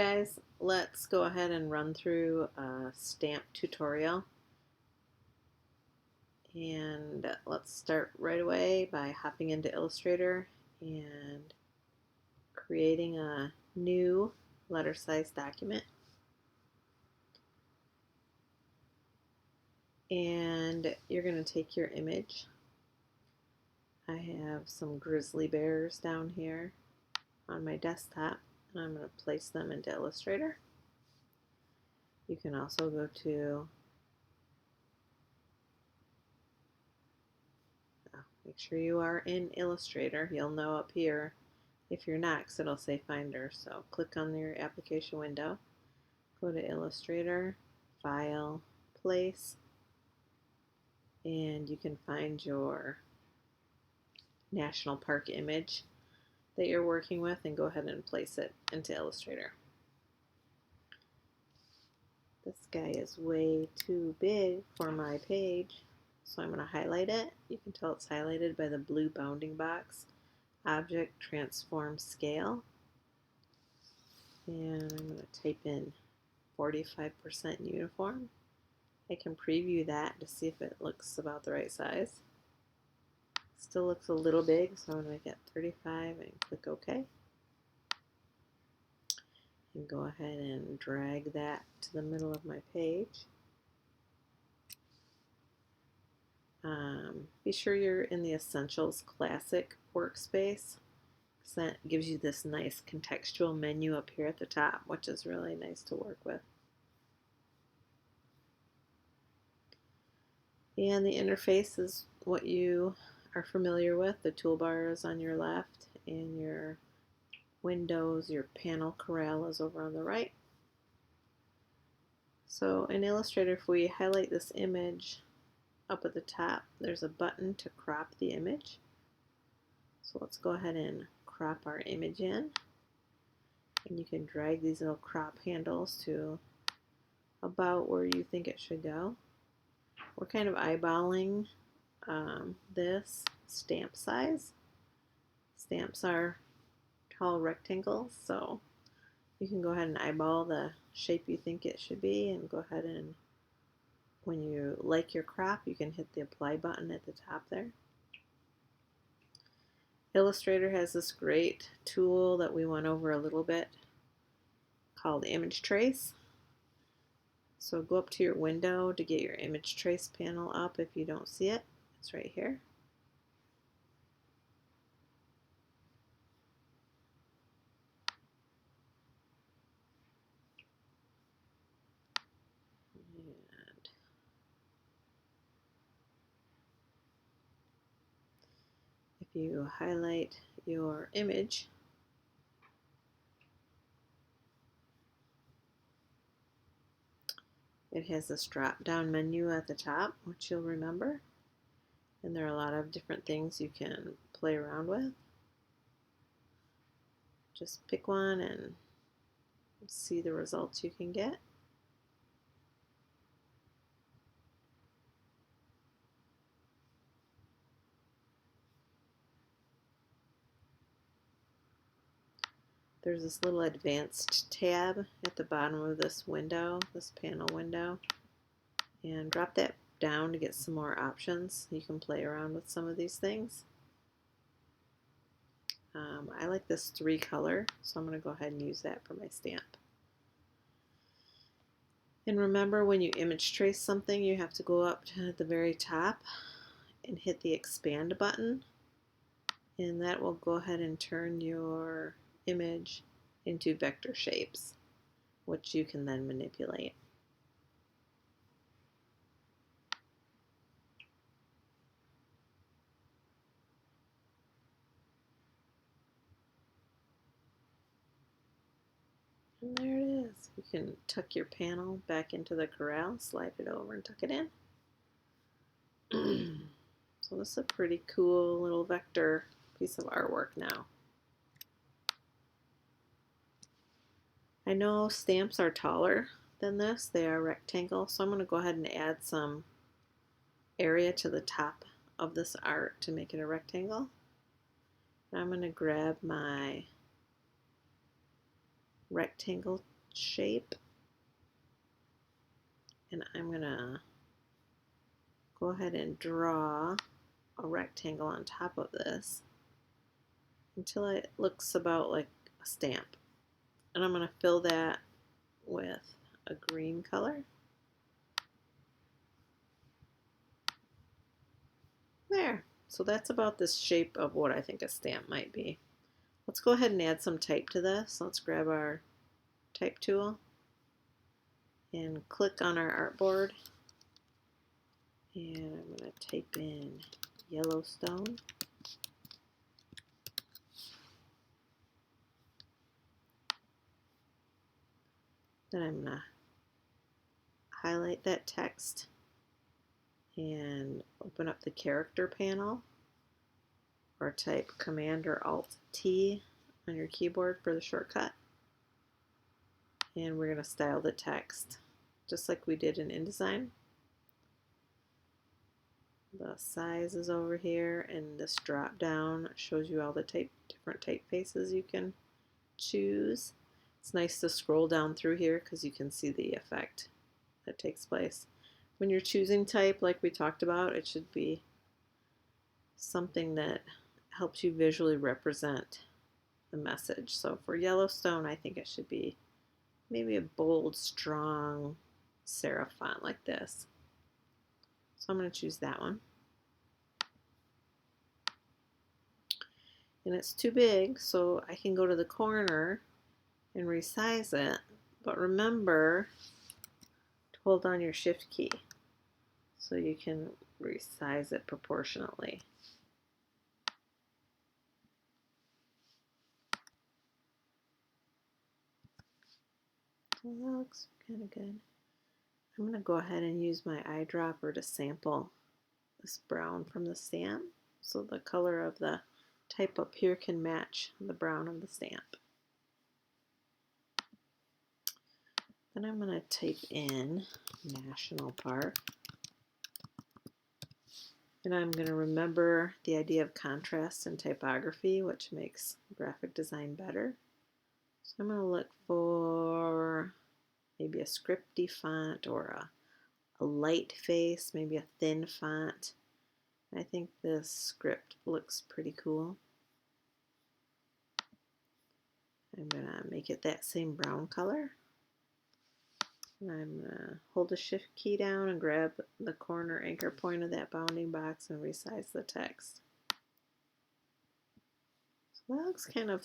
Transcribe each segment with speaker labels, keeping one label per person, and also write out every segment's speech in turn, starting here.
Speaker 1: Guys, let's go ahead and run through a stamp tutorial. And let's start right away by hopping into Illustrator and creating a new letter size document. And you're going to take your image. I have some grizzly bears down here on my desktop, and I'm going to place them into Illustrator. You can also go to make sure you are in Illustrator. You'll know up here if you're not, because it'll say Finder. So click on your application window, go to Illustrator, File, Place, and you can find your national park image that you're working with and go ahead and place it into Illustrator. This guy is way too big for my page, so I'm going to highlight it. You can tell it's highlighted by the blue bounding box. Object Transform Scale. And I'm going to type in 45% uniform. I can preview that to see if it looks about the right size. Still looks a little big, so I'm going to make it 35 and click OK. And go ahead and drag that to the middle of my page. Be sure you're in the Essentials Classic workspace, because that gives you this nice contextual menu up here at the top, which is really nice to work with. And the interface is what you are familiar with. The toolbar is on your left, and your windows, your panel corral is over on the right. So in Illustrator, if we highlight this image up at the top, there's a button to crop the image. So let's go ahead and crop our image in. And you can drag these little crop handles to about where you think it should go. We're kind of eyeballing this stamp size. Stamps are tall rectangles, so you can go ahead and eyeball the shape you think it should be, and go ahead and, when you like your crop, you can hit the apply button at the top there. Illustrator has this great tool that we went over a little bit called Image Trace. So go up to your window to get your Image Trace panel up if you don't see it. It's right here. And if you highlight your image, it has this drop-down menu at the top, which you'll remember. And there are a lot of different things you can play around with. Just pick one and see the results you can get. There's this little advanced tab at the bottom of this window, this panel window, and drop that down to get some more options. You can play around with some of these things. I like this 3 color, so I'm going to go ahead and use that for my stamp. And remember, when you image trace something, you have to go up to the very top and hit the expand button, and that will go ahead and turn your image into vector shapes, which you can then manipulate. And there it is. You can tuck your panel back into the corral, slide it over and tuck it in. So this is a pretty cool little vector piece of artwork now. I know stamps are taller than this. They are rectangle, so I'm going to go ahead and add some area to the top of this art to make it a rectangle. I'm going to grab my rectangle shape, and I'm going to go ahead and draw a rectangle on top of this until it looks about like a stamp. And I'm going to fill that with a green color. There. So that's about the shape of what I think a stamp might be. Let's go ahead and add some type to this. Let's grab our type tool and click on our artboard. And I'm going to type in Yellowstone. Then I'm going to highlight that text and open up the character panel, or type Command or Alt T on your keyboard for the shortcut. And we're going to style the text just like we did in InDesign. The size is over here, and this drop down shows you all the different typefaces you can choose. It's nice to scroll down through here because you can see the effect that takes place. When you're choosing type, like we talked about, it should be something that helps you visually represent the message. So for Yellowstone, I think it should be maybe a bold, strong serif font like this. So I'm going to choose that one. And it's too big, so I can go to the corner and resize it. But remember to hold on your Shift key so you can resize it proportionately. So that looks kind of good. I'm going to go ahead and use my eyedropper to sample this brown from the stamp, so the color of the type up here can match the brown of the stamp. Then I'm going to type in National Park, and I'm going to remember the idea of contrast and typography, which makes graphic design better. So I'm going to look for maybe a scripty font or a light face, maybe a thin font. I think this script looks pretty cool. I'm going to make it that same brown color. And I'm going to hold the Shift key down and grab the corner anchor point of that bounding box and resize the text. So that looks kind of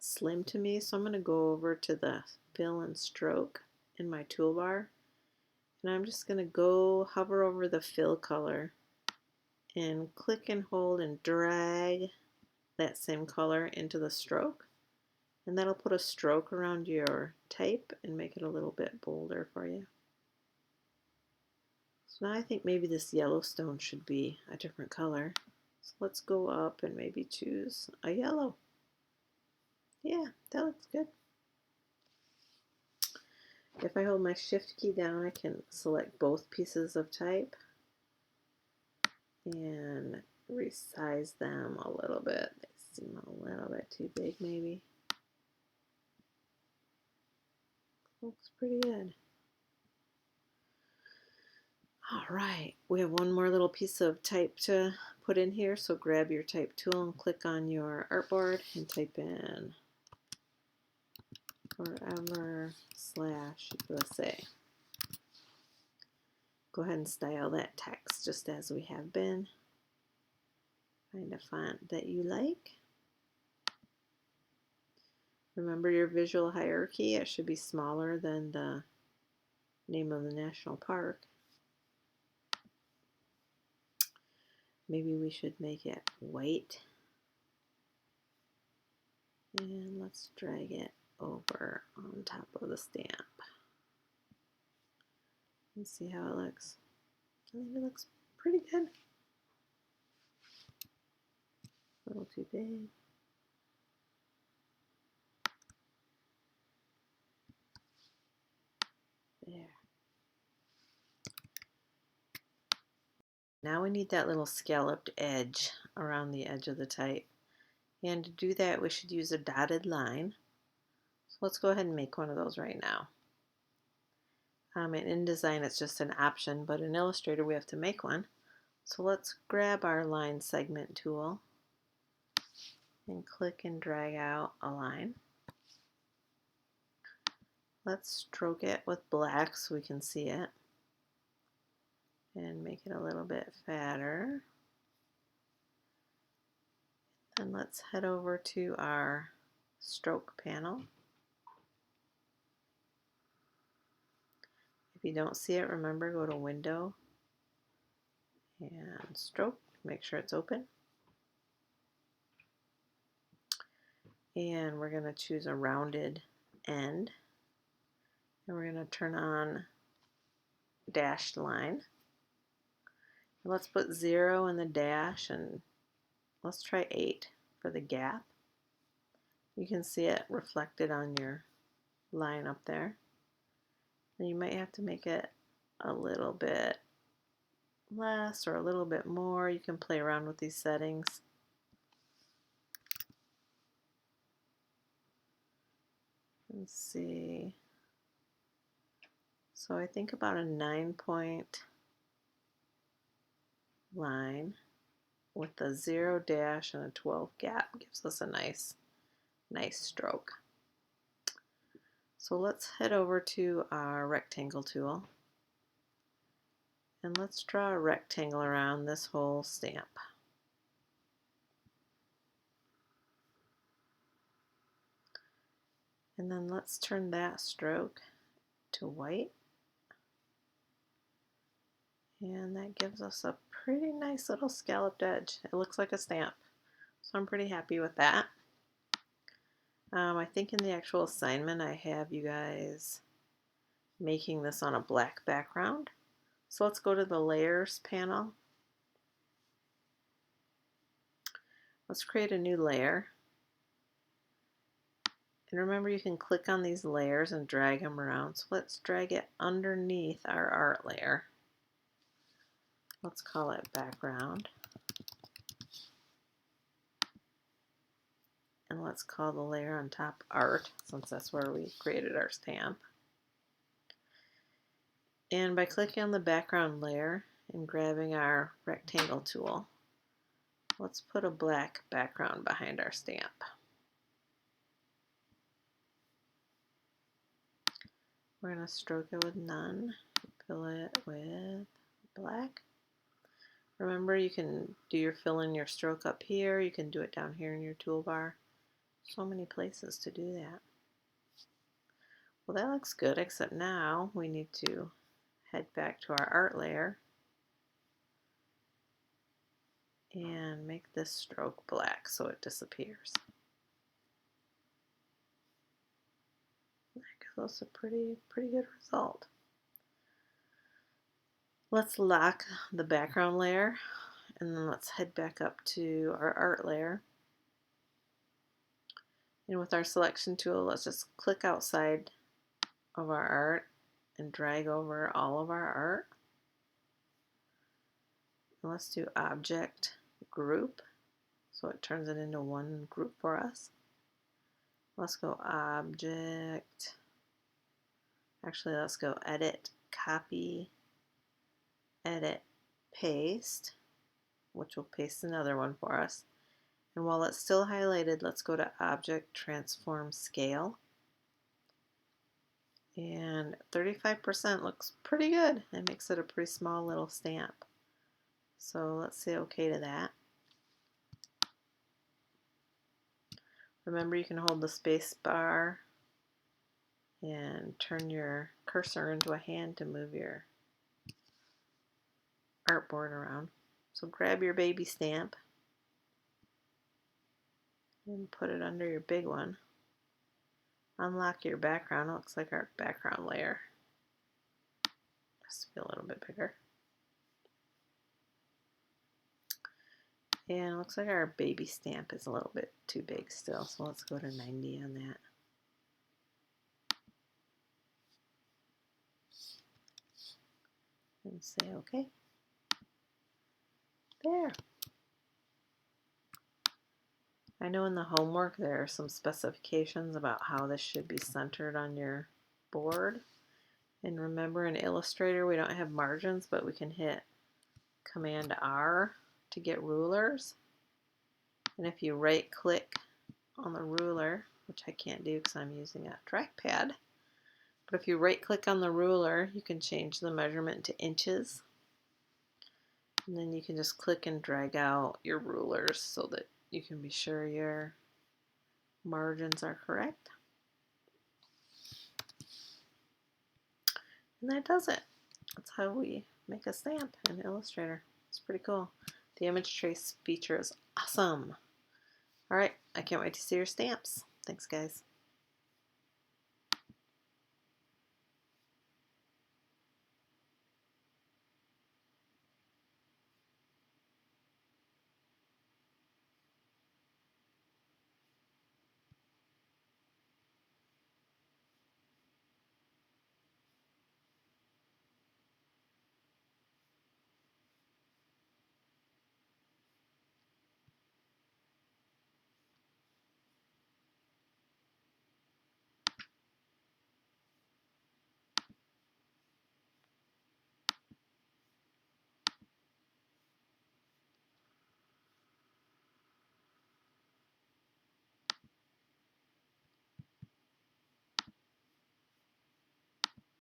Speaker 1: slim to me, so I'm going to go over to the fill and stroke in my toolbar. And I'm just going to go hover over the fill color and click and hold and drag that same color into the stroke. And that'll put a stroke around your type and make it a little bit bolder for you. So now I think maybe this Yellowstone should be a different color. So let's go up and maybe choose a yellow. Yeah, that looks good. If I hold my Shift key down, I can select both pieces of type and resize them a little bit. They seem a little bit too big maybe. Looks pretty good. All right, we have one more little piece of type to put in here, so grab your type tool and click on your artboard and type in forever/USA. Go ahead and style that text just as we have been. Find a font that you like. Remember your visual hierarchy, it should be smaller than the name of the national park. Maybe we should make it white. And let's drag it over on top of the stamp. Let's see how it looks. I think it looks pretty good. A little too big. There. Now we need that little scalloped edge around the edge of the type. And to do that, we should use a dotted line. So let's go ahead and make one of those right now. And in InDesign it's just an option, but in Illustrator we have to make one. So let's grab our line segment tool and click and drag out a line. Let's stroke it with black so we can see it and make it a little bit fatter. And let's head over to our stroke panel. If you don't see it, remember, go to Window and Stroke, make sure it's open. And we're going to choose a rounded end. And we're going to turn on dashed line. And let's put 0 in the dash and let's try 8 for the gap. You can see it reflected on your line up there. And you might have to make it a little bit less or a little bit more. You can play around with these settings. Let's see. So I think about a 9-point line with a 0 dash and a 12 gap gives us a nice stroke. So let's head over to our rectangle tool and let's draw a rectangle around this whole stamp. And then let's turn that stroke to white. And that gives us a pretty nice little scalloped edge. It looks like a stamp. So I'm pretty happy with that. I think in the actual assignment I have you guys making this on a black background. So let's go to the Layers panel. Let's create a new layer. And remember, you can click on these layers and drag them around. So let's drag it underneath our art layer. Let's call it background. And let's call the layer on top art, since that's where we created our stamp. And by clicking on the background layer and grabbing our rectangle tool, let's put a black background behind our stamp. We're going to stroke it with none, fill it with black. Remember, you can do your fill in your stroke up here, you can do it down here in your toolbar. So many places to do that. Well, that looks good, except now we need to head back to our art layer and make this stroke black so it disappears. That gives us a pretty good result. Let's lock the background layer and then let's head back up to our art layer. And with our selection tool, let's just click outside of our art and drag over all of our art. And let's do Object Group so it turns it into one group for us. Let's go Object, actually let's go Edit, Copy, Edit, Paste, which will paste another one for us. And while it's still highlighted, let's go to Object, Transform, Scale. And 35% looks pretty good. It makes it a pretty small little stamp. So let's say OK to that. Remember, you can hold the space bar and turn your cursor into a hand to move your artboard around. So grab your baby stamp and put it under your big one. Unlock your background. It looks like our background layer has to be a little bit bigger. And it looks like our baby stamp is a little bit too big still, so let's go to 90 on that. And say OK. There. I know in the homework there are some specifications about how this should be centered on your board. And remember, in Illustrator we don't have margins, but we can hit Command R to get rulers. And if you right click on the ruler, which I can't do because I'm using a trackpad, but if you right click on the ruler, you can change the measurement to inches. And then you can just click and drag out your rulers so that you can be sure your margins are correct. And that does it. That's how we make a stamp in Illustrator. It's pretty cool. The image trace feature is awesome. All right, I can't wait to see your stamps. Thanks, guys.